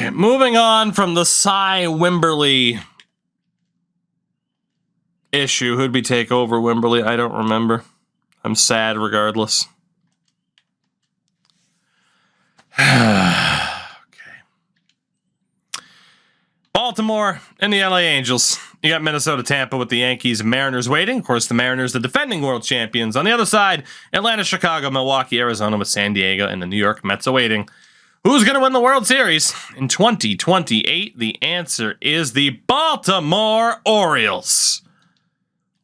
right, moving on from the Cy Wimberly issue. Who'd we take over Wimberly? I don't remember. I'm sad regardless. Okay. Baltimore and the LA Angels. You got Minnesota, Tampa with the Yankees, Mariners waiting. Of course, the Mariners, the defending world champions. On the other side, Atlanta, Chicago, Milwaukee, Arizona with San Diego, and the New York Mets awaiting. Who's going to win the World Series in 2028? The answer is the Baltimore Orioles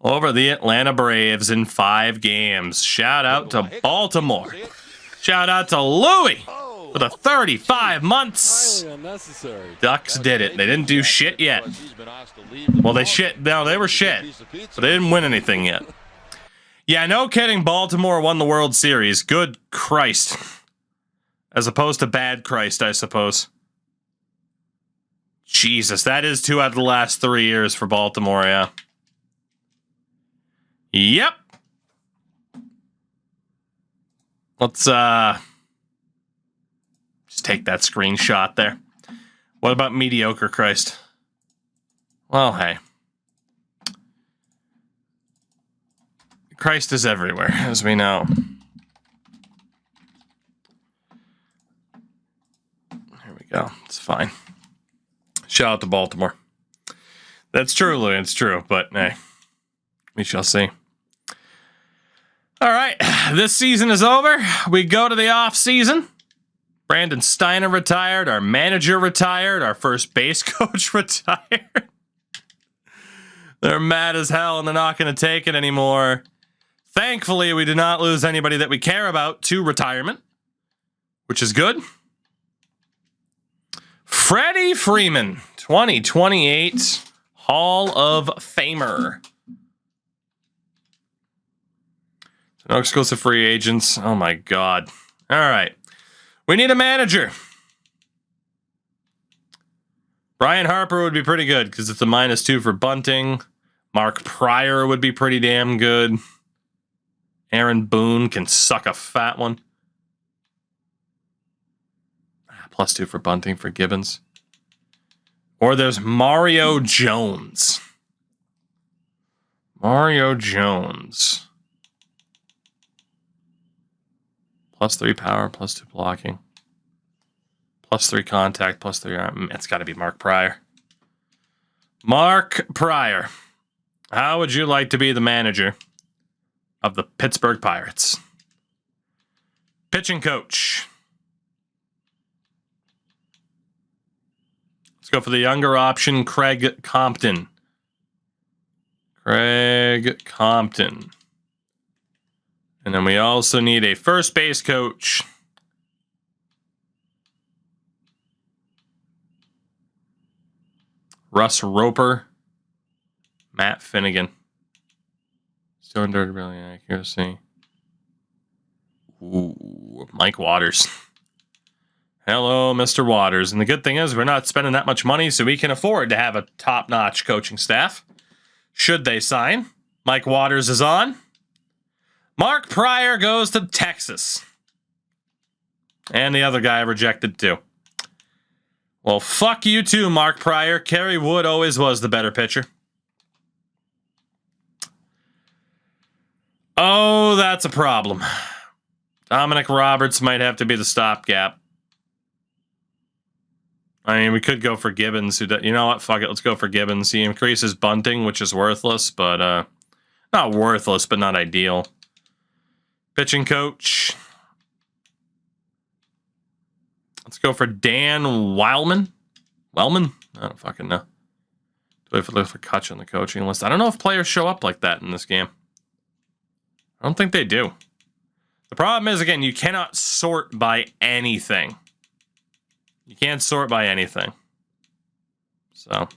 over the Atlanta Braves in 5 games. Shout out to Baltimore. Shout out to Louie for the 35 months. Ducks did it. They didn't do shit yet. Well, they shit. No, they were shit. But they didn't win anything yet. Yeah, no kidding. Baltimore won the World Series. Good Christ. As opposed to bad Christ, I suppose. Jesus, that is 2 out of the last 3 years for Baltimore, yeah. Yep. Let's just take that screenshot there. What about mediocre Christ? Well, hey. Christ is everywhere, as we know. Here we go. It's fine. Shout out to Baltimore. That's true, Louis. It's true, but hey, we shall see. All right, this season is over. We go to the offseason. Brandon Steiner retired. Our manager retired. Our first base coach retired. They're mad as hell, and they're not going to take it anymore. Thankfully, we did not lose anybody that we care about to retirement, which is good. Freddie Freeman, 2028 Hall of Famer. No exclusive free agents. Oh, my God. All right. We need a manager. Brian Harper would be pretty good because it's a -2 for bunting. Mark Pryor would be pretty damn good. Aaron Boone can suck a fat one. +2 for bunting for Gibbons. Or there's Mario Jones. Mario Jones. +3 power, +2 blocking. +3 contact, +3 arm. It's got to be Mark Pryor. Mark Pryor. How would you like to be the manager of the Pittsburgh Pirates? Pitching coach. Let's go for the younger option, Craig Compton. Craig Compton. And then we also need a first base coach. Russ Roper. Matt Finnegan. 230 really accuracy. Ooh, Mike Waters. Hello, Mr. Waters. And the good thing is we're not spending that much money, so we can afford to have a top-notch coaching staff. Should they sign? Mike Waters is on. Mark Pryor goes to Texas. And the other guy rejected too. Well, fuck you too, Mark Pryor. Kerry Wood always was the better pitcher. Oh, that's a problem. Dominic Roberts might have to be the stopgap. I mean, we could go for Gibbons. You know what? Fuck it. Let's go for Gibbons. He increases bunting, which is worthless, but not worthless, but not ideal. Pitching coach. Let's go for Dan Wildman. Wellman? I don't fucking know. Do I look for Kutch on the coaching list? I don't know if players show up like that in this game. I don't think they do. The problem is, again, you cannot sort by anything. You can't sort by anything. So,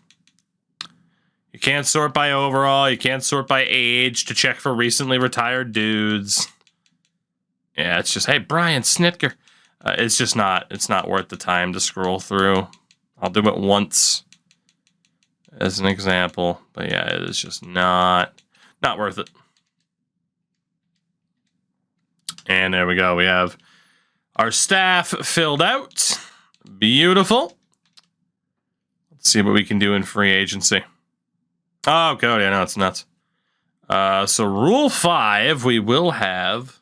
you can't sort by overall. You can't sort by age to check for recently retired dudes. Yeah, it's just, hey, Brian Snitker. It's just not, it's not worth the time to scroll through. I'll do it once as an example. But yeah, it is just not worth it. And there we go. We have our staff filled out. Beautiful. Let's see what we can do in free agency. Oh, God, yeah, no, it's nuts. So Rule 5, we will have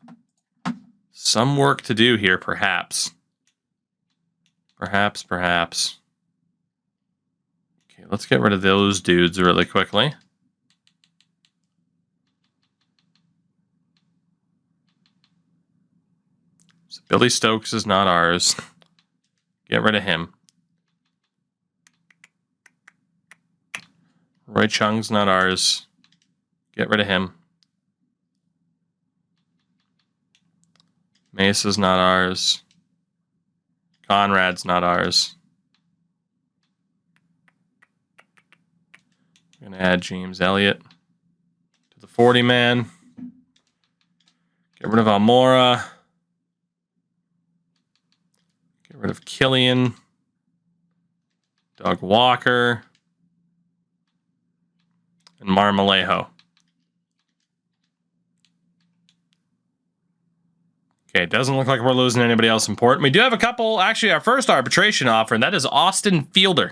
some work to do here, perhaps. Perhaps. Okay, let's get rid of those dudes really quickly. So Billy Stokes is not ours. Get rid of him. Roy Chung's not ours. Get rid of him. Mesa's not ours. Conrad's not ours. We're going to add James Elliott to the 40-man. Get rid of Almora. Get rid of Killian. Doug Walker. And Marmolejo. Okay, it doesn't look like we're losing anybody else important. We do have a couple, actually our first arbitration offer, and that is Austin Fielder.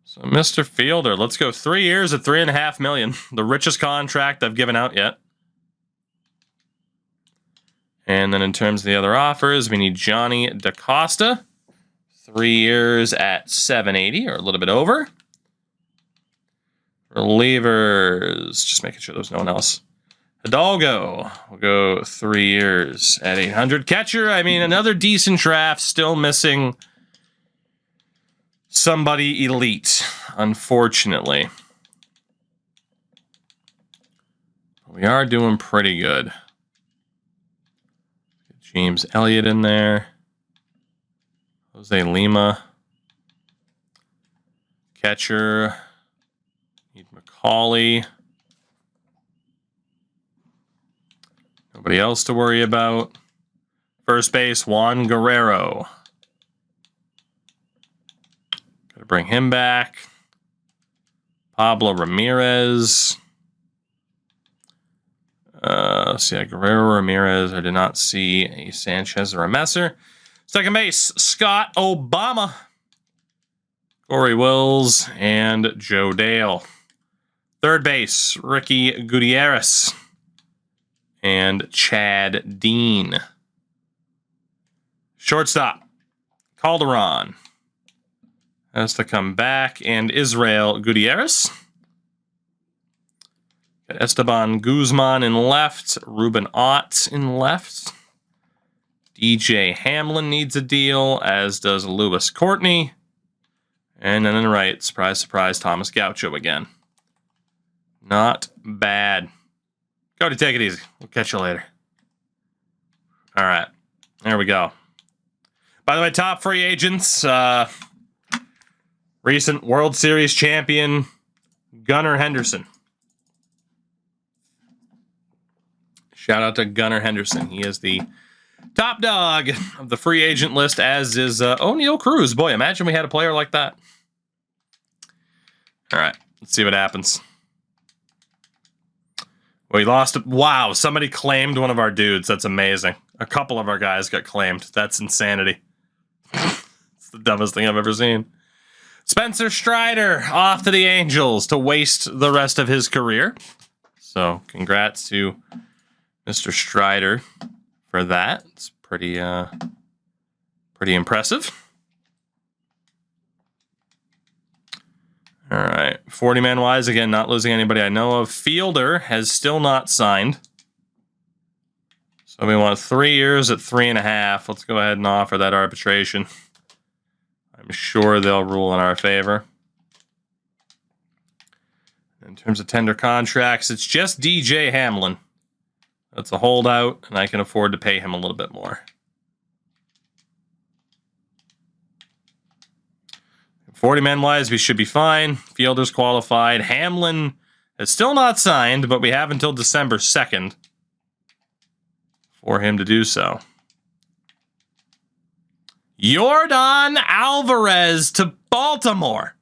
So Mr. Fielder, let's go 3 years at $3.5 million. The richest contract I've given out yet. And then in terms of the other offers, we need Johnny DaCosta. 3 years at $780, or a little bit over. Relievers, just making sure there's no one else. Hidalgo, we'll go 3 years at $800. Catcher, I mean, another decent draft, still missing somebody elite, unfortunately. We are doing pretty good. James Elliott in there. Jose Lima. Catcher. Need McCauley. Nobody else to worry about. First base, Juan Guerrero. Got to bring him back. Pablo Ramirez. See, Guerrero, Ramirez. I did not see a Sanchez or a Messer. Second base, Scott Obama. Corey Wills and Joe Dale. Third base, Ricky Gutierrez and Chad Dean. Shortstop, Calderon has to come back, and Israel Gutierrez. Got Esteban Guzman in left, Ruben Ott in left. DJ Hamlin needs a deal, as does Lewis Courtney. And then in the right, surprise, surprise, Thomas Gaucho again. Not bad. Cody, take it easy. We'll catch you later. All right. There we go. By the way, top free agents. Recent World Series champion, Gunnar Henderson. Shout out to Gunnar Henderson. He is the top dog of the free agent list, as is O'Neal Cruz. Boy, imagine we had a player like that. All right. Let's see what happens. We lost. Wow, somebody claimed one of our dudes. That's amazing. A couple of our guys got claimed. That's insanity. It's the dumbest thing I've ever seen. Spencer Strider off to the Angels to waste the rest of his career. So congrats to Mr. Strider for that. It's pretty impressive. All right, 40-man wise, again, not losing anybody I know of. Fielder has still not signed. So we want 3 years at $3.5. Let's go ahead and offer that arbitration. I'm sure they'll rule in our favor. In terms of tender contracts, it's just DJ Hamlin. That's a holdout, and I can afford to pay him a little bit more. 40-man wise, we should be fine. Fielder's qualified. Hamlin has still not signed, but we have until December 2nd for him to do so. Yordan Alvarez to Baltimore.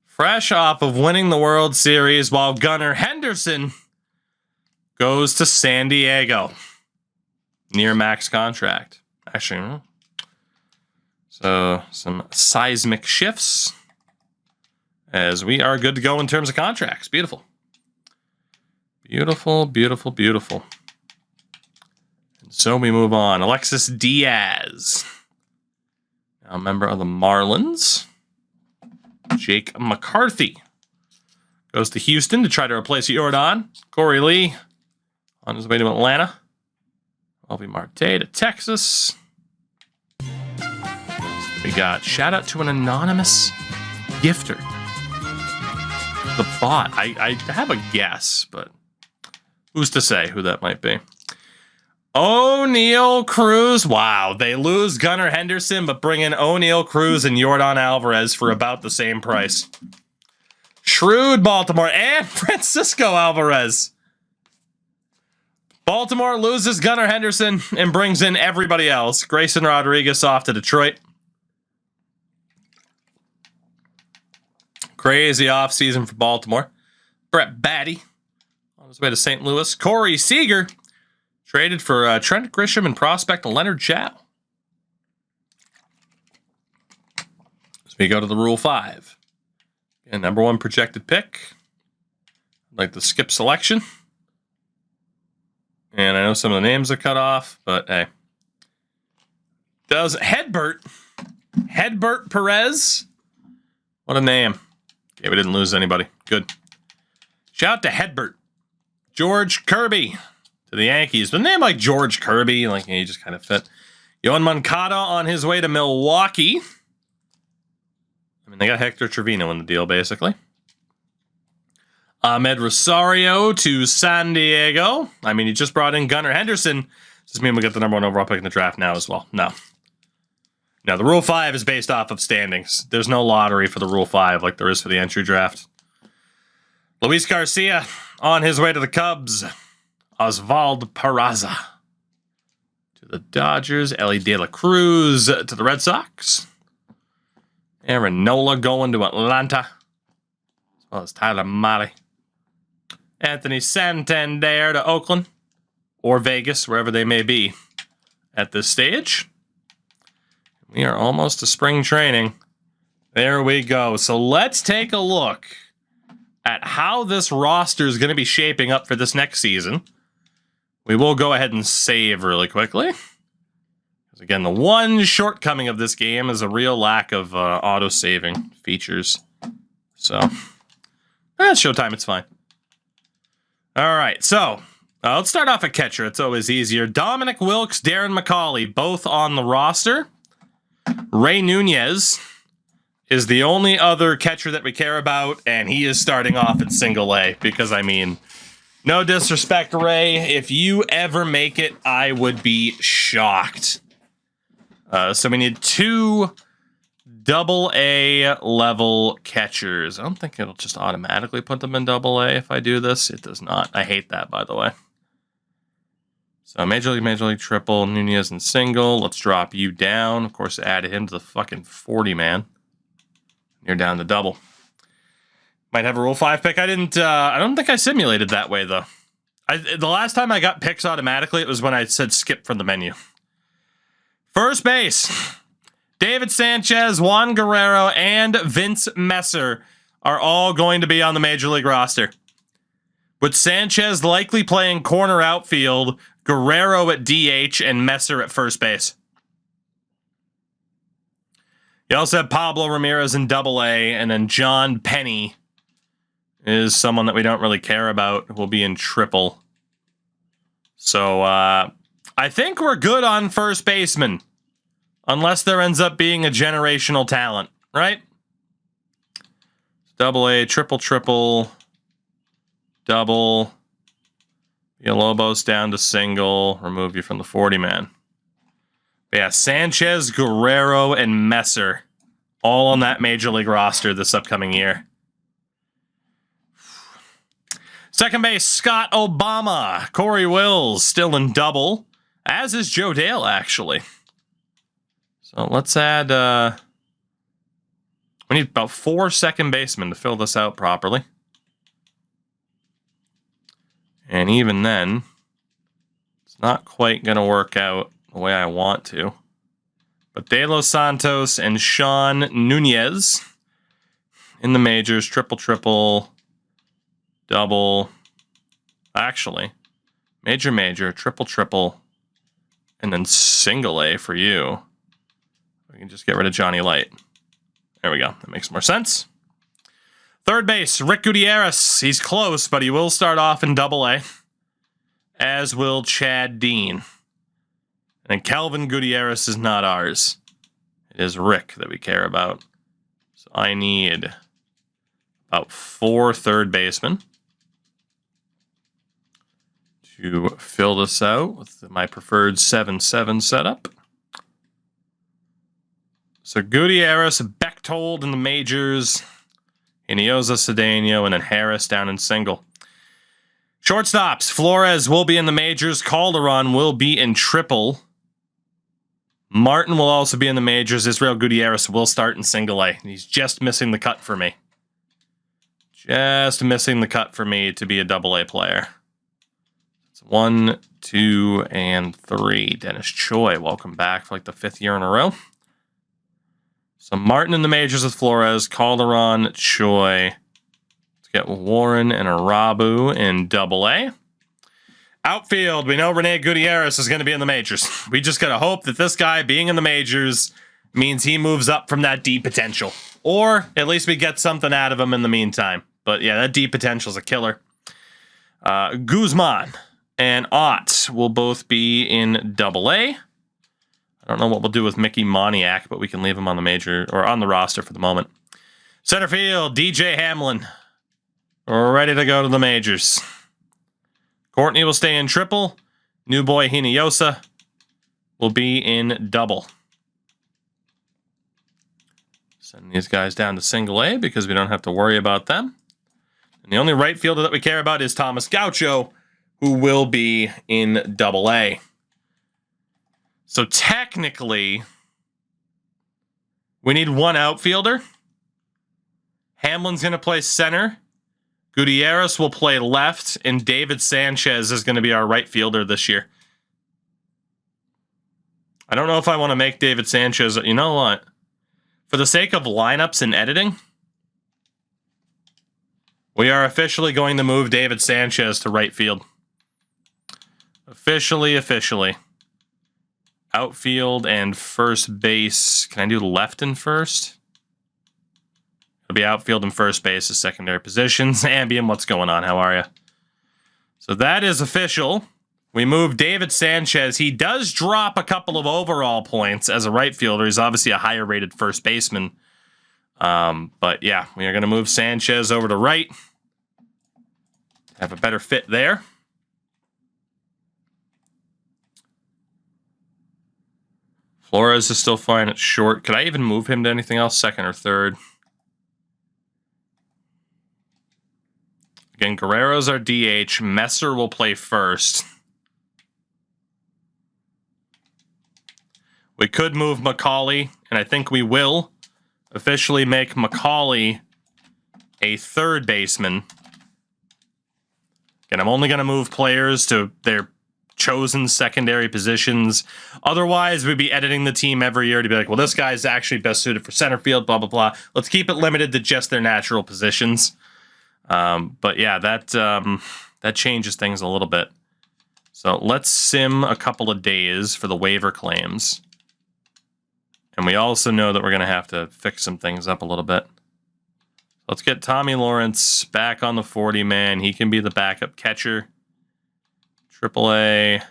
Fresh off of winning the World Series, while Gunnar Henderson goes to San Diego. Near max contract. Actually, So some seismic shifts as we are good to go in terms of contracts. Beautiful. Beautiful, beautiful, beautiful. And so we move on. Alexis Diaz. Now a member of the Marlins. Jake McCarthy goes to Houston to try to replace Jordan. Corey Lee on his way to Atlanta. Alvy Marte to Texas. We got shout out to an anonymous gifter. The bot. I have a guess, but who's to say who that might be? O'Neal Cruz. Wow, they lose Gunnar Henderson, but bring in O'Neal Cruz and Yordan Alvarez for about the same price. Shrewd Baltimore and Francisco Alvarez. Baltimore loses Gunnar Henderson and brings in everybody else. Grayson Rodriguez off to Detroit. Crazy offseason for Baltimore. Brett Batty on his way to St. Louis. Corey Seager traded for Trent Grisham and prospect Leonard Chow. So we go to the Rule 5. And number 1 projected pick. I'd like to skip selection. And I know some of the names are cut off, but hey. Does Hedbert Perez. What a name. Okay, we didn't lose anybody. Good. Shout out to Hedbert. George Kirby to the Yankees. But a name like George Kirby, like he just kind of fit. Yohan Moncada on his way to Milwaukee. I mean, they got Hector Trevino in the deal, basically. Ahmed Rosario to San Diego. I mean, he just brought in Gunnar Henderson. Does this mean we get the number 1 overall pick in the draft now as well? No. No, the Rule 5 is based off of standings. There's no lottery for the Rule 5 like there is for the entry draft. Luis Garcia on his way to the Cubs. Oswald Peraza to the Dodgers. Ellie De La Cruz to the Red Sox. Aaron Nola going to Atlanta. As well as Tyler Mahle. Anthony Santander to Oakland. Or Vegas, wherever they may be at this stage. We are almost to spring training. There we go. So let's take a look at how this roster is going to be shaping up for this next season. We will go ahead and save really quickly. Because again, the one shortcoming of this game is a real lack of auto-saving features. So, it's showtime. It's fine. All right, so let's start off at catcher. It's always easier. Dominic Wilkes, Darren McCauley, both on the roster. Ray Nunez is the only other catcher that we care about, and he is starting off at single A because, I mean, no disrespect, Ray. If you ever make it, I would be shocked. So we need 2 AA level catchers. I don't think it'll just automatically put them in AA if I do this. It does not. I hate that, by the way. So Major League, triple, Nunez and single. Let's drop you down. Of course, added him to the fucking 40, man. You're down to double. Might have a Rule 5 pick. I don't think I simulated that way, though. The last time I got picks automatically, it was when I said skip from the menu. First base. David Sanchez, Juan Guerrero, and Vince Messer are all going to be on the Major League roster. With Sanchez likely playing corner outfield, Guerrero at DH, and Messer at first base. You also have Pablo Ramirez in AA, and then John Penny is someone that we don't really care about. Will be in triple. So I think we're good on first baseman. Unless there ends up being a generational talent, right? AA, triple, double. Villalobos down to single. Remove you from the 40-man. Yeah, Sanchez, Guerrero, and Messer. All on that Major League roster this upcoming year. Second base, Scott Obama. Corey Wills still in double. As is Joe Dale, actually. So let's add... we need about 4 second basemen to fill this out properly. And even then, it's not quite going to work out the way I want to. But De Los Santos and Sean Nunez in the majors. Triple, double. Actually, major, triple, and then single A for you. We can just get rid of Johnny Light. There we go. That makes more sense. Third base, Rick Gutierrez. He's close, but he will start off in Double A, as will Chad Dean. And Calvin Gutierrez is not ours. It is Rick that we care about. So I need about 4 third basemen to fill this out with my preferred 7-7 setup. So Gutierrez, Bechtold in the majors, Hinojosa, Cedeno, and then Harris down in single. Shortstops, Flores will be in the majors. Calderon will be in triple. Martin will also be in the majors. Israel Gutierrez will start in single A. He's just missing the cut for me. Just missing the cut for me to be a Double A player. It's 1, 2, and 3. Dennis Choi, welcome back for like the 5th year in a row. So Martin in the majors with Flores, Calderon, Choi. Let's get Warren and Arabu in Double A. Outfield, we know Rene Gutierrez is going to be in the majors. We just got to hope that this guy being in the majors means he moves up from that D potential. Or at least we get something out of him in the meantime. But yeah, that D potential is a killer. Guzman and Ott will both be in Double A. I don't know what we'll do with Mickey Moniak, but we can leave him on the major or on the roster for the moment. Center field, DJ Hamlin. We're ready to go to the majors. Courtney will stay in triple. New boy Hinojosa will be in double. Send these guys down to single A because we don't have to worry about them. And the only right fielder that we care about is Thomas Gaucho, who will be in Double A. So technically, we need 1 outfielder. Hamlin's going to play center. Gutierrez will play left, and David Sanchez is going to be our right fielder this year. I don't know if I want to make David Sanchez. You know what? For the sake of lineups and editing, we are officially going to move David Sanchez to right field. Officially. Outfield and first base. Can I do left and first? It'll be outfield and first base as secondary positions. Ambien, what's going on? How are you? So that is official. We move David Sanchez. He does drop a couple of overall points as a right fielder. He's obviously a higher rated first baseman. But yeah, we are going to move Sanchez over to right. Have a better fit there. Flores is still fine at short. Could I even move him to anything else? Second or third? Again, Guerrero's our DH. Messer will play first. We could move Macaulay, and I think we will officially make Macaulay a third baseman. And I'm only going to move players to their chosen secondary positions. Otherwise, we'd be editing the team every year to be like, well, this guy's actually best suited for center field, blah, blah, blah. Let's keep it limited to just their natural positions. But yeah, that changes things a little bit. So let's sim a couple of days for the waiver claims. And we also know that we're going to have to fix some things up a little bit. Let's get Tommy Lawrence back on the 40-man. He can be the backup catcher. AAA,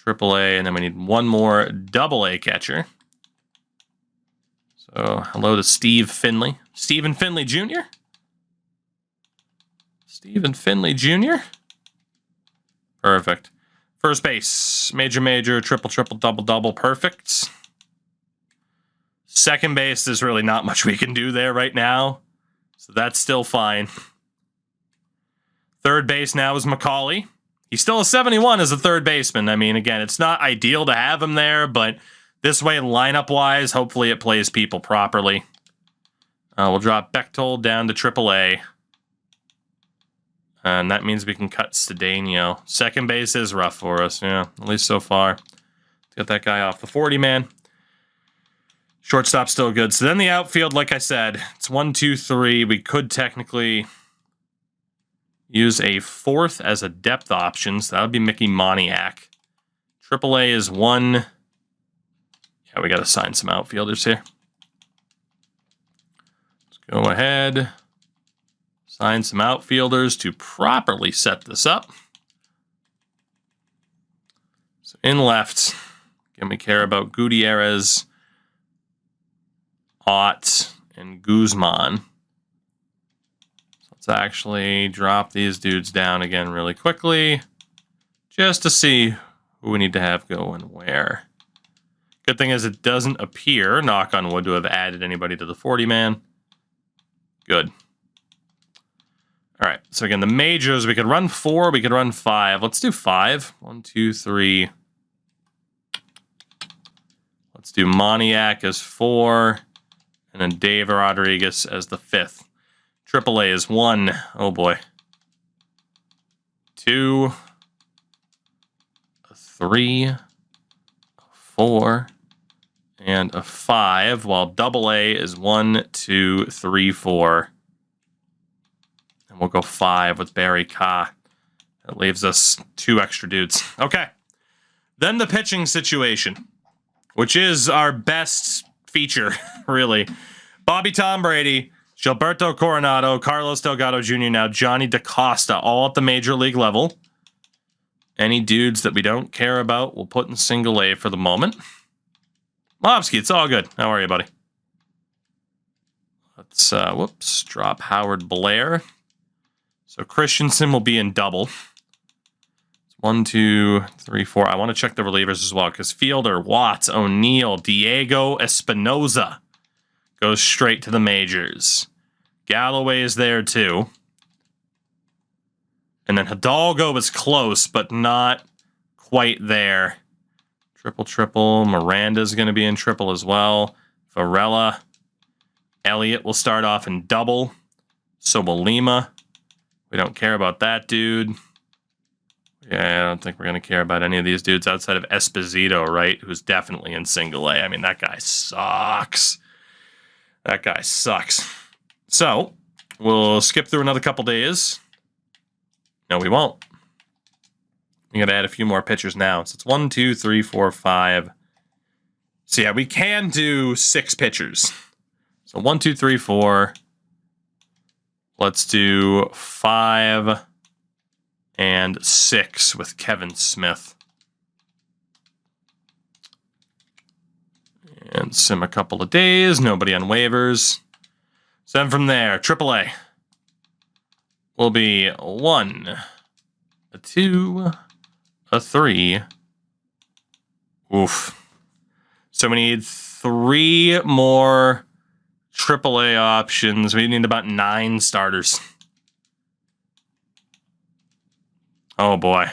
and then we need 1 more AA catcher. So hello to Steve Finley. Stephen Finley Jr.? Stephen Finley Jr.? Perfect. First base, major, triple, double, perfect. Second base, there's really not much we can do there right now. So that's still fine. Third base now is Macaulay. He's still a 71 as a third baseman. I mean, again, it's not ideal to have him there, but this way, lineup-wise, hopefully it plays people properly. We'll drop Bechtold down to AAA. And that means we can cut Cedeno. Second base is rough for us, yeah, at least so far. Let's get that guy off the 40-man. Shortstop still good. So then the outfield, like I said, it's 1, 2, 3. We could technically use a fourth as a depth option. So that would be Mickey Moniak. AAA is 1. Yeah, we got to sign some outfielders here. Let's go ahead. Sign some outfielders to properly set this up. So in left, again, we care about Gutierrez, Ott, and Guzman. So let's actually drop these dudes down again really quickly, just to see who we need to have going where. Good thing is it doesn't appear, knock on wood, to have added anybody to the 40-man. Good. All right, so again, the majors, we could run 4, we could run 5. Let's do 5. 1, 2, 3. Let's do Moniak as 4, and then Dave Rodriguez as the 5th. AAA is 1. Oh boy. 2, 3, 4, and a 5, while AA is 1, 2, 3, 4. And we'll go 5 with Barry Ka. That leaves us 2 extra dudes. Okay. Then the pitching situation, which is our best feature, really. Bobby Tom Brady, Gilberto Coronado, Carlos Delgado Jr., now Johnny DaCosta, all at the major league level. Any dudes that we don't care about, we'll put in single A for the moment. Mobsky, it's all good. How are you, buddy? Let's, whoops, drop Howard Blair. So Christensen will be in double. 1, 2, 3, 4. I want to check the relievers as well, because Fielder, Watts, O'Neill, Diego Espinoza goes straight to the majors. Galloway is there too. And then Hidalgo is close, but not quite there. Triple. Miranda's going to be in triple as well. Varela. Elliott will start off in double. So will Lima. We don't care about that dude. Yeah, I don't think we're going to care about any of these dudes outside of Esposito, right? Who's definitely in single A. I mean, that guy sucks. That guy sucks. So, we'll skip through another couple days. No, we won't. We got to add a few more pitchers now. So it's 1, 2, 3, 4, 5. So yeah, we can do 6 pitchers. So 1, 2, 3, 4. Let's do 5 and 6 with Kevin Smith. And sim a couple of days. Nobody on waivers. So then from there, AAA will be 1, a 2, a 3. Oof. So we need 3 more AAA options. We need about 9 starters. Oh boy.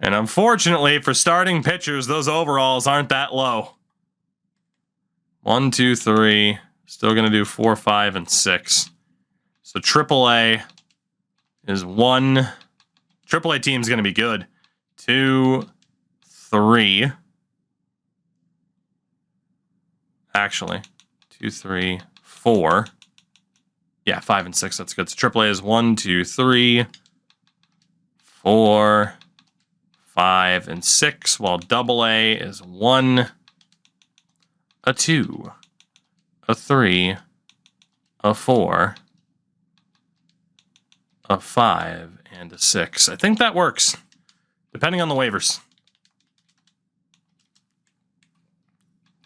And unfortunately for starting pitchers, those overalls aren't that low. 1, 2, 3. Still going to do 4, 5, and 6. So AAA is 1. AAA team's going to be good. 2, 3. Actually, 2, 3, 4. Yeah, 5 and 6. That's good. So AAA is 1, 2, 3, 4, 5, and 6. While AA is 1, a 2, a 3, a 4, a 5, and a 6. I think that works, depending on the waivers.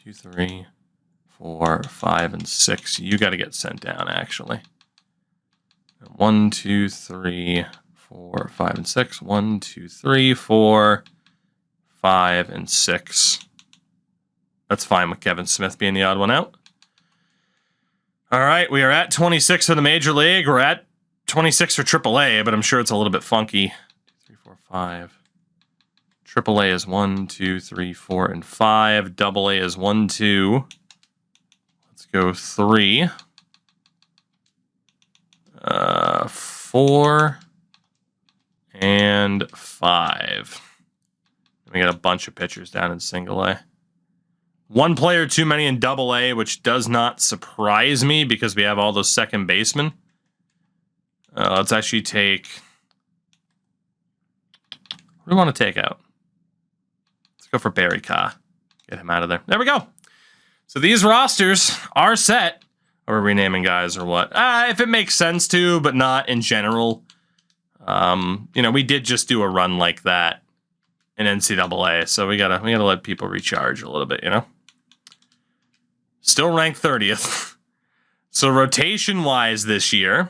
2, 3, 4, 5, and 6. You got to get sent down, actually. 1, 2, 3, 4, 5, and 6. 1, 2, 3, 4, 5, and 6. That's fine with Kevin Smith being the odd one out. All right, we are at 26 for the Major League. We're at 26 for AAA, but I'm sure it's a little bit funky. 2, 3, 4, 5. AAA is 1, 2, 3, 4, and 5. AA is 1, 2. Let's go 3. 4. and 5. We got a bunch of pitchers down in single A. One player too many in double A, which does not surprise me because we have all those second basemen. Let's actually take... What do we want to take out? Let's go for Barry Ka. Get him out of there. There we go. So these rosters are set. Are we renaming guys or what? If it makes sense to, but not in general. We did just do a run like that in NCAA, so we gotta let people recharge a little bit, Still ranked 30th. So rotation-wise this year,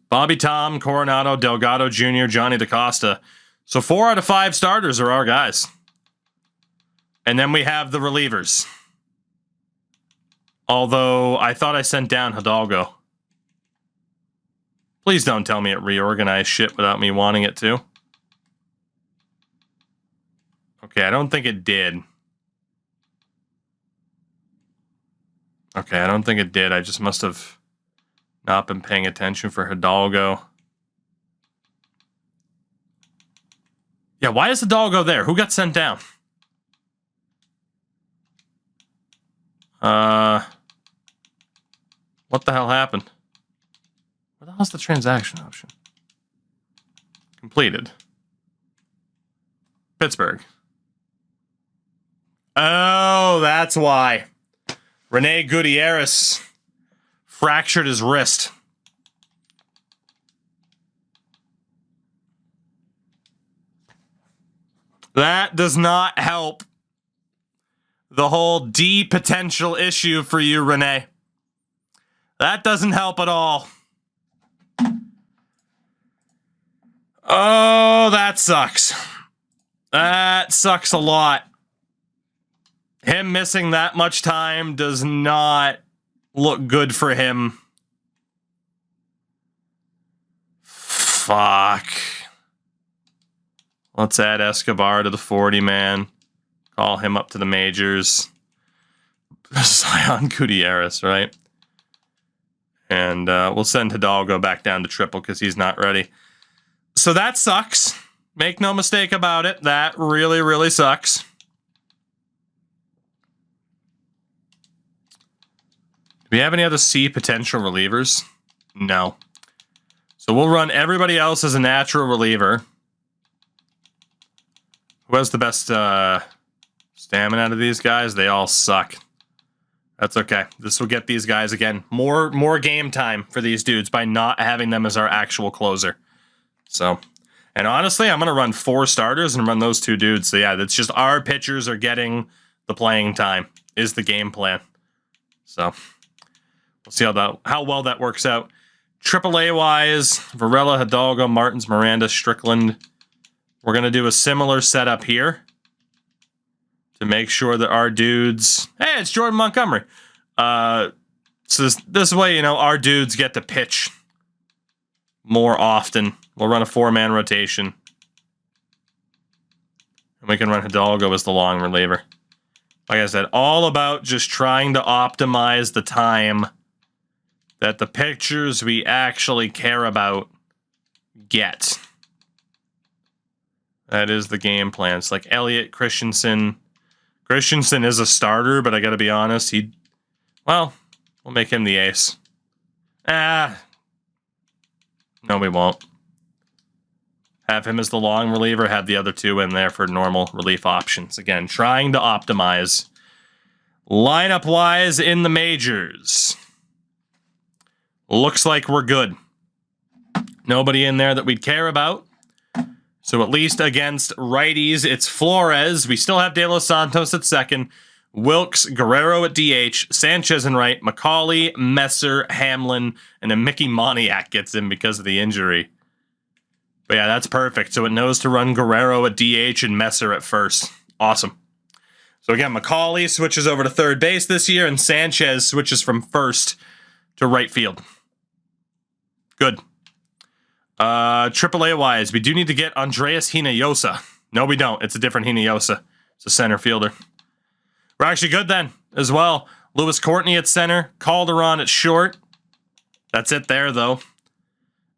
Bobby Tom, Coronado, Delgado Jr., Johnny DaCosta. So 4 out of 5 starters are our guys. And then we have the relievers. Although I thought I sent down Hidalgo. Please don't tell me it reorganized shit without me wanting it to. Okay, I don't think it did. Okay, I don't think it did. I just must have not been paying attention for Hidalgo. Yeah, why is Hidalgo there? Who got sent down? What the hell happened? Where the hell's the transaction option? Completed. Pittsburgh. Oh, that's why. Rene Gutierrez fractured his wrist. That does not help the whole D potential issue for you, Rene. That doesn't help at all. Oh, that sucks. That sucks a lot. Him missing that much time does not look good for him. Fuck. Let's add Escobar to the 40-man. Call him up to the majors. Zion Gutierrez, right? And we'll send Hidalgo back down to triple because he's not ready. So that sucks. Make no mistake about it. That really, really sucks. Do we have any other C potential relievers? No. So we'll run everybody else as a natural reliever. Who has the best stamina out of these guys? They all suck. That's okay. This will get these guys, again, more game time for these dudes by not having them as our actual closer. So, and honestly, I'm going to run 4 starters and run those 2 dudes. So yeah, that's just our pitchers are getting the playing time is the game plan. So we'll see how well that works out. AAA wise, Varela, Hidalgo, Martins, Miranda, Strickland. We're going to do a similar setup here to make sure that our dudes... Hey, it's Jordan Montgomery. So this way, our dudes get to pitch more often. We'll run a 4-man rotation. And we can run Hidalgo as the long reliever. Like I said, all about just trying to optimize the time that the pitchers we actually care about get. That is the game plan. It's like Elliott, Christensen. Christensen is a starter, but I got to be honest, we'll make him the ace. No, we won't. Have him as the long reliever, have the other 2 in there for normal relief options. Again, trying to optimize. Lineup-wise in the majors. Looks like we're good. Nobody in there that we'd care about. So at least against righties, it's Flores. We still have De Los Santos at second. Wilkes, Guerrero at DH, Sanchez in right, McCauley, Messer, Hamlin, and then Mickey Moniak gets in because of the injury. But yeah, that's perfect. So it knows to run Guerrero at DH and Messer at first. Awesome. So again, McCauley switches over to third base this year, and Sanchez switches from first to right field. Good. AAA wise, we do need to get Andreas Hinojosa. No, we don't. It's a different Hinojosa. It's a center fielder. We're actually good then as well. Lewis Courtney at center. Calderon at short. That's it there, though.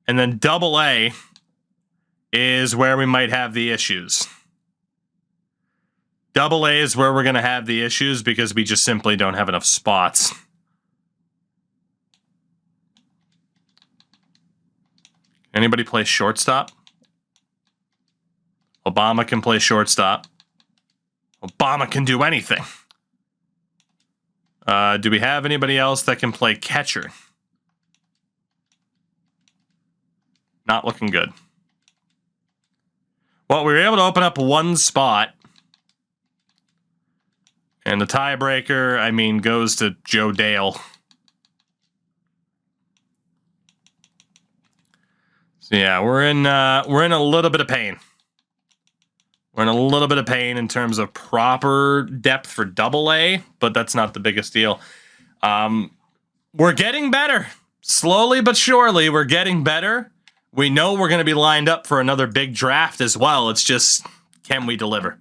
And then double A is where we might have the issues. Double A is where we're going to have the issues because we just simply don't have enough spots. Anybody play shortstop? Obama can play shortstop. Obama can do anything. Do we have anybody else that can play catcher? Not looking good. Well, we were able to open up one spot. And the tiebreaker, I mean, goes to Joe Dale. So yeah, we're in a little bit of pain. We're in a little bit of pain in terms of proper depth for double A, but that's not the biggest deal. We're getting better. Slowly but surely, we're getting better. We know we're going to be lined up for another big draft as well. It's just, can we deliver?